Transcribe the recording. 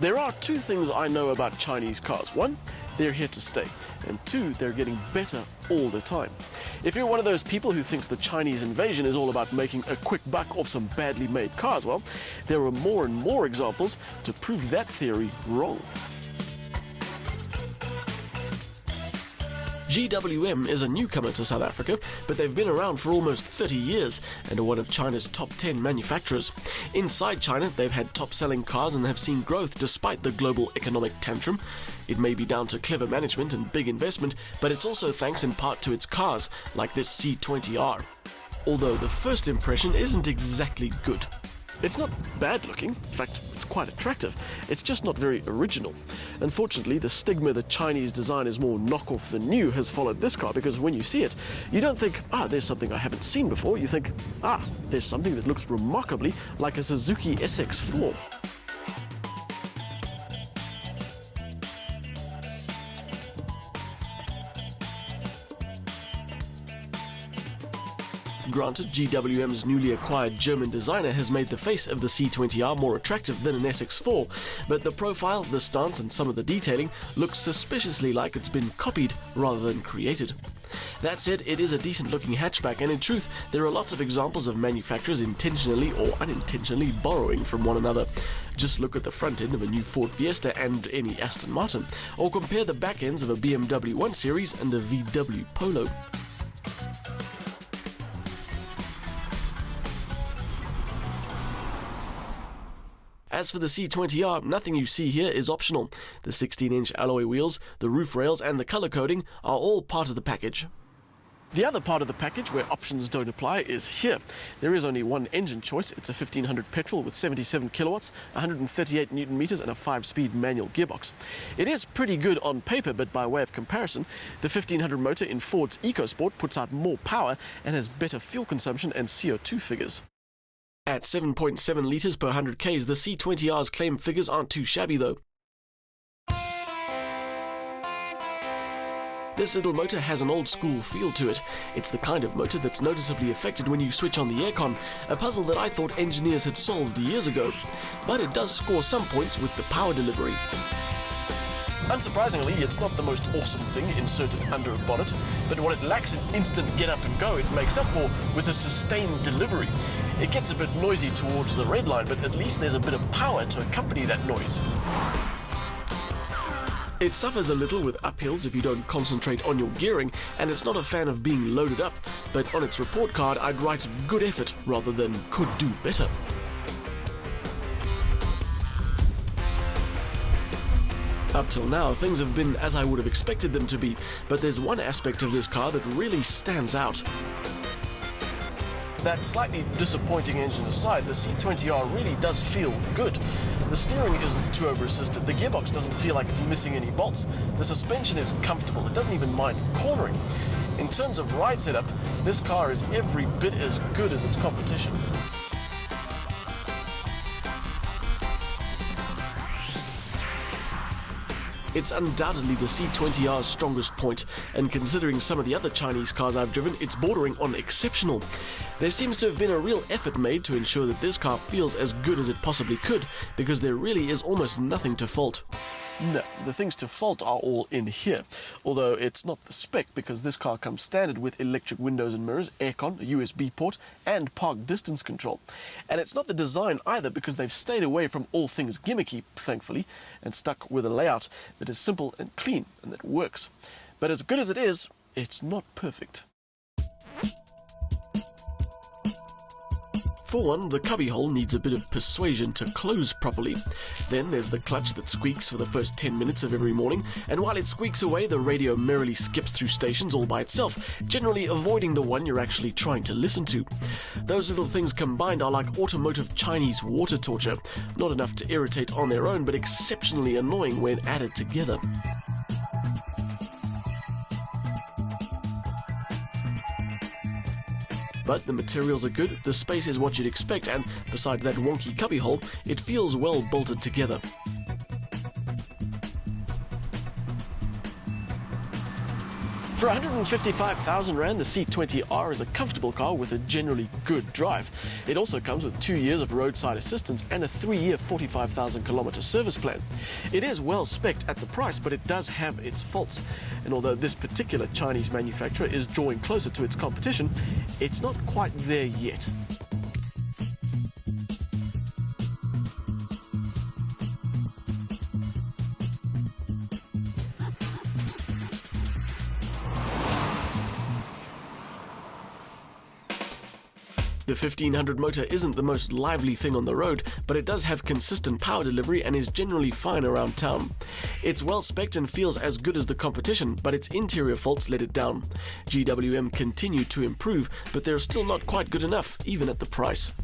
There are two things I know about Chinese cars. One, they're here to stay. And two, they're getting better all the time. If you're one of those people who thinks the Chinese invasion is all about making a quick buck off some badly made cars, well, there are more and more examples to prove that theory wrong. GWM is a newcomer to South Africa, but they've been around for almost 30 years and are one of China's top 10 manufacturers. Inside China, they've had top-selling cars and have seen growth despite the global economic tantrum. It may be down to clever management and big investment, but it's also thanks in part to its cars, like this C20 R. Although the first impression isn't exactly good. It's not bad looking, in fact, it's quite attractive. It's just not very original. Unfortunately, the stigma that Chinese design is more knockoff than new has followed this car, because when you see it, you don't think, there's something I haven't seen before. You think, there's something that looks remarkably like a Suzuki SX4. Granted, GWM's newly acquired German designer has made the face of the C20R more attractive than an SX4, but the profile, the stance and some of the detailing looks suspiciously like it's been copied rather than created. That said, it is a decent-looking hatchback, and in truth, there are lots of examples of manufacturers intentionally or unintentionally borrowing from one another. Just look at the front end of a new Ford Fiesta and any Aston Martin, or compare the back ends of a BMW 1 Series and a VW Polo. As for the C20R, nothing you see here is optional. The 16-inch alloy wheels, the roof rails and the colour coding are all part of the package. The other part of the package where options don't apply is here. There is only one engine choice. It's a 1500 petrol with 77 kilowatts, 138 newton meters and a 5-speed manual gearbox. It is pretty good on paper, but by way of comparison, the 1500 motor in Ford's EcoSport puts out more power and has better fuel consumption and CO2 figures. At 7.7 litres per 100 Ks, the C20R's claimed figures aren't too shabby though. This little motor has an old-school feel to it. It's the kind of motor that's noticeably affected when you switch on the aircon, a puzzle that I thought engineers had solved years ago. But it does score some points with the power delivery. Unsurprisingly, it's not the most awesome thing inserted under a bonnet, but what it lacks in instant get up and go, it makes up for with a sustained delivery. It gets a bit noisy towards the red line, but at least there's a bit of power to accompany that noise. It suffers a little with uphills if you don't concentrate on your gearing, and it's not a fan of being loaded up, but on its report card I'd write good effort rather than could do better. Up till now, things have been as I would have expected them to be, but there's one aspect of this car that really stands out. That slightly disappointing engine aside, the C20R really does feel good. The steering isn't too over-assisted, the gearbox doesn't feel like it's missing any bolts, the suspension is comfortable, it doesn't even mind cornering. In terms of ride setup, this car is every bit as good as its competition. It's undoubtedly the C20R's strongest point, and considering some of the other Chinese cars I've driven, it's bordering on exceptional. There seems to have been a real effort made to ensure that this car feels as good as it possibly could, because there really is almost nothing to fault. No, the things to fault are all in here, although it's not the spec because this car comes standard with electric windows and mirrors, aircon, a USB port and park distance control. And it's not the design either because they've stayed away from all things gimmicky, thankfully, and stuck with a layout that is simple and clean and that works. But as good as it is, it's not perfect. For one, the cubbyhole needs a bit of persuasion to close properly. Then there's the clutch that squeaks for the first 10 minutes of every morning, and while it squeaks away, the radio merrily skips through stations all by itself, generally avoiding the one you're actually trying to listen to. Those little things combined are like automotive Chinese water torture, not enough to irritate on their own, but exceptionally annoying when added together. But the materials are good, the space is what you'd expect, and besides that wonky cubbyhole, it feels well bolted together. For 155,000 Rand, the C20 R is a comfortable car with a generally good drive. It also comes with 2 years of roadside assistance and a 3-year 45,000 kilometer service plan. It is well spec'd at the price, but it does have its faults. And although this particular Chinese manufacturer is drawing closer to its competition, it's not quite there yet. The 1500 motor isn't the most lively thing on the road, but it does have consistent power delivery and is generally fine around town. It's well spec'd and feels as good as the competition, but its interior faults let it down. GWM continued to improve, but they're still not quite good enough, even at the price.